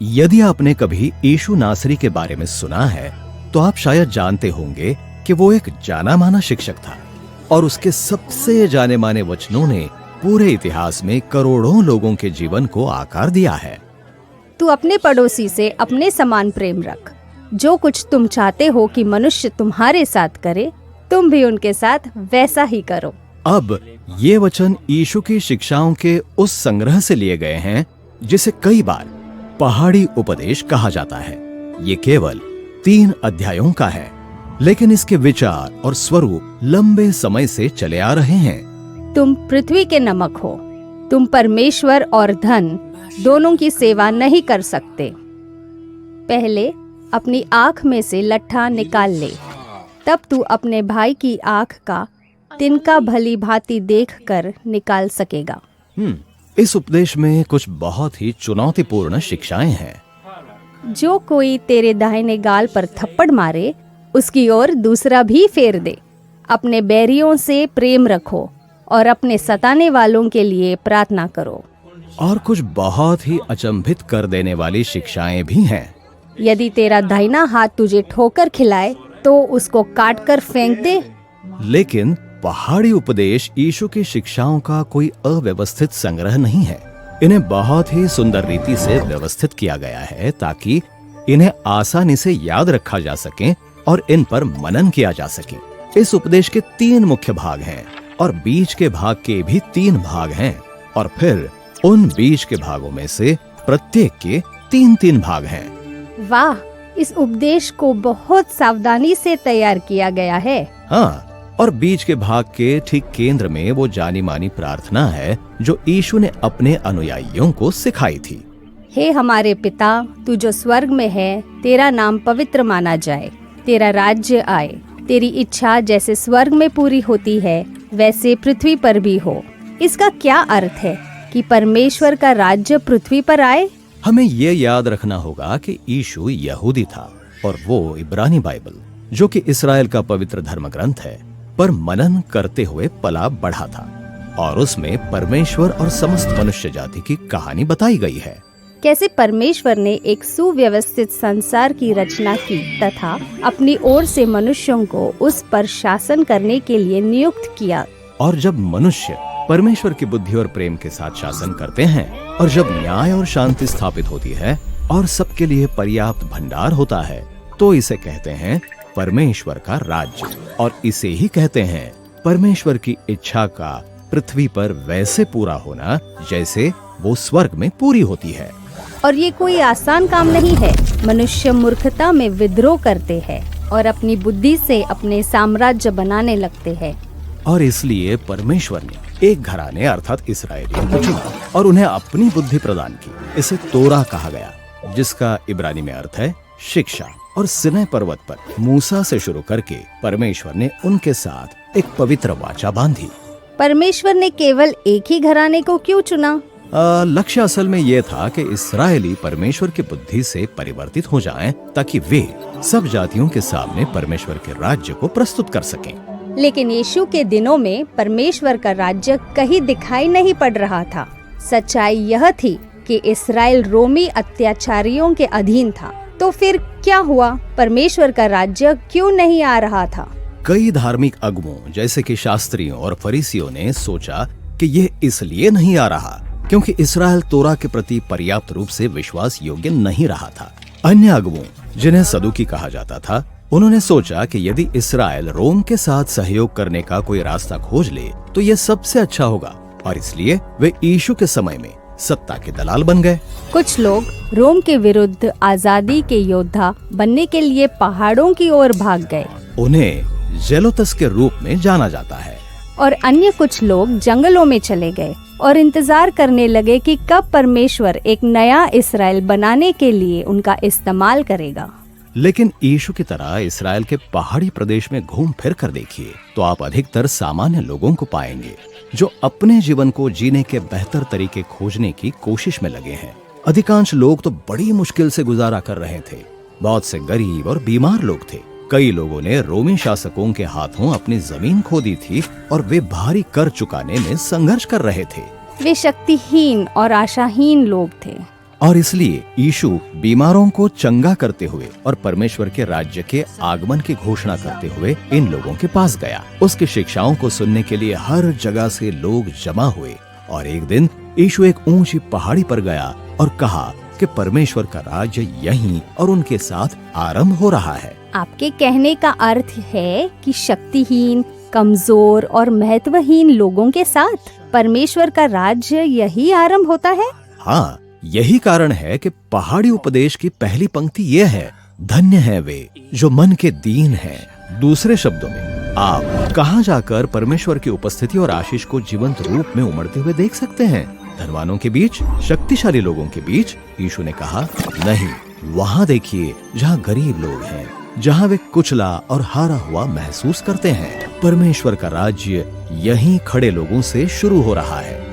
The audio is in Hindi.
यदि आपने कभी यीशु नासरी के बारे में सुना है तो आप शायद जानते होंगे कि वो एक जाना माना शिक्षक था और उसके सबसे जाने माने वचनों ने पूरे इतिहास में करोड़ों लोगों के जीवन को आकार दिया है। तू अपने पड़ोसी से अपने समान प्रेम रख। जो कुछ तुम चाहते हो कि मनुष्य तुम्हारे साथ करे, तुम भी उनके साथ वैसा ही करो। अब ये वचन यीशु की शिक्षाओं के उस संग्रह से लिए गए हैं जिसे कई बार पहाड़ी उपदेश कहा जाता है। ये केवल 3 अध्यायों का है, लेकिन इसके विचार और स्वरूप लंबे समय से चले आ रहे हैं। तुम पृथ्वी के नमक हो। तुम परमेश्वर और धन दोनों की सेवा नहीं कर सकते। पहले अपनी आँख में से लट्ठा निकाल ले, तब तू अपने भाई की आँख का तिनका भली भांति देखकर निकाल सकेगा। इस उपदेश में कुछ बहुत ही चुनौतीपूर्ण शिक्षाएं हैं। जो कोई तेरे दाहिने गाल पर थप्पड़ मारे, उसकी ओर दूसरा भी फेर दे। अपने बैरियों से प्रेम रखो और अपने सताने वालों के लिए प्रार्थना करो। और कुछ बहुत ही अचंभित कर देने वाली शिक्षाएं भी हैं। यदि तेरा दाहिना हाथ तुझे ठोकर खिलाए तो उसको काट कर फेंक दे। लेकिन पहाड़ी उपदेश यीशु की शिक्षाओं का कोई अव्यवस्थित संग्रह नहीं है। इन्हें बहुत ही सुंदर रीति से व्यवस्थित किया गया है ताकि इन्हें आसानी से याद रखा जा सके और इन पर मनन किया जा सके। इस उपदेश के 3 मुख्य भाग हैं और बीच के भाग के भी 3 भाग हैं और फिर उन बीच के भागों में से प्रत्येक के 3-3 भाग हैं। वाह, इस उपदेश को बहुत सावधानी से तैयार किया गया है। हाँ, और बीच के भाग के ठीक केंद्र में वो जानी मानी प्रार्थना है जो यीशु ने अपने अनुयायियों को सिखाई थी। हे हमारे पिता, तू जो स्वर्ग में है, तेरा नाम पवित्र माना जाए। तेरा राज्य आए। तेरी इच्छा जैसे स्वर्ग में पूरी होती है वैसे पृथ्वी पर भी हो। इसका क्या अर्थ है कि परमेश्वर का राज्य पृथ्वी पर आए? हमें ये याद रखना होगा कि यीशु यहूदी था और वो इब्रानी बाइबल, जो कि इस्राएल का पवित्र धर्म ग्रंथ है, पर मनन करते हुए पला बढ़ा था और उसमें परमेश्वर और समस्त मनुष्य जाति की कहानी बताई गई है। कैसे परमेश्वर ने एक सुव्यवस्थित संसार की रचना की तथा अपनी ओर से मनुष्यों को उस पर शासन करने के लिए नियुक्त किया। और जब मनुष्य परमेश्वर की बुद्धि और प्रेम के साथ शासन करते हैं और जब न्याय और शांति स्थापित होती है और सबके लिए पर्याप्त भंडार होता है, तो इसे कहते हैं परमेश्वर का राज्य। और इसे ही कहते हैं परमेश्वर की इच्छा का पृथ्वी पर वैसे पूरा होना जैसे वो स्वर्ग में पूरी होती है। और ये कोई आसान काम नहीं है। मनुष्य मूर्खता में विद्रोह करते हैं और अपनी बुद्धि से अपने साम्राज्य बनाने लगते हैं। और इसलिए परमेश्वर ने एक घराने अर्थात इस्राएलियों को चुना और उन्हें अपनी बुद्धि प्रदान की। इसे तोरा कहा गया, जिसका इब्रानी में अर्थ है शिक्षा। और सिनै पर्वत पर मूसा से शुरू करके परमेश्वर ने उनके साथ एक पवित्र वाचा बांधी। परमेश्वर ने केवल एक ही घराने को क्यों चुना? लक्ष्य असल में यह था कि इस्राएली परमेश्वर की बुद्धि से परिवर्तित हो जाएं ताकि वे सब जातियों के सामने परमेश्वर के राज्य को प्रस्तुत कर सकें। लेकिन यीशु के दिनों में परमेश्वर का राज्य कहीं दिखाई नहीं पड़ रहा था। सच्चाई यह थी कि इस्राएल रोमी अत्याचारियों के अधीन था। तो फिर क्या हुआ? परमेश्वर का राज्य क्यों नहीं आ रहा था? कई धार्मिक अगुवों जैसे कि शास्त्रियों और फरीसियों ने सोचा कि यह इसलिए नहीं आ रहा क्योंकि इस्राएल तोरा के प्रति पर्याप्त रूप से विश्वास योग्य नहीं रहा था। अन्य अगुवों, जिन्हें सदुकी कहा जाता था, उन्होंने सोचा कि यदि इस्राएल रोम के साथ सहयोग करने का कोई रास्ता खोज ले तो यह सबसे अच्छा होगा और इसलिए वे यीशु के समय में सत्ता के दलाल बन गए। कुछ लोग रोम के विरुद्ध आजादी के योद्धा बनने के लिए पहाड़ों की ओर भाग गए। उन्हें जेलोतस के रूप में जाना जाता है। और अन्य कुछ लोग जंगलों में चले गए और इंतजार करने लगे कि कब परमेश्वर एक नया इस्राएल बनाने के लिए उनका इस्तेमाल करेगा। लेकिन यीशु की तरह इस्राएल के पहाड़ी प्रदेश में घूम फिर कर देखिए तो आप अधिकतर सामान्य लोगों को पाएंगे जो अपने जीवन को जीने के बेहतर तरीके खोजने की कोशिश में लगे हैं। अधिकांश लोग तो बड़ी मुश्किल से गुजारा कर रहे थे। बहुत से गरीब और बीमार लोग थे। कई लोगों ने रोमी शासकों के हाथों अपनी जमीन खो दी थी और वे भारी कर चुकाने में संघर्ष कर रहे थे। वे शक्तिहीन और आशाहीन लोग थे। और इसलिए यीशु बीमारों को चंगा करते हुए और परमेश्वर के राज्य के आगमन की घोषणा करते हुए इन लोगों के पास गया। उसकी शिक्षाओं को सुनने के लिए हर जगह से लोग जमा हुए और एक दिन यीशु एक ऊंची पहाड़ी पर गया और कहा कि परमेश्वर का राज्य यहीं और उनके साथ आरंभ हो रहा है। आपके कहने का अर्थ है कि शक्तिहीन, कमजोर और महत्वहीन लोगों के साथ परमेश्वर का राज्य यही आरंभ होता है। हाँ, यही कारण है कि पहाड़ी उपदेश की पहली पंक्ति ये है, धन्य है वे जो मन के दीन हैं। दूसरे शब्दों में, आप कहाँ जाकर परमेश्वर की उपस्थिति और आशीष को जीवंत रूप में उमड़ते हुए देख सकते हैं? धनवानों के बीच, शक्तिशाली लोगों के बीच? यीशु ने कहा, नहीं, वहाँ देखिए जहाँ गरीब लोग हैं, जहाँ वे कुचला और हारा हुआ महसूस करते हैं। परमेश्वर का राज्य यहीं खड़े लोगों से शुरू हो रहा है।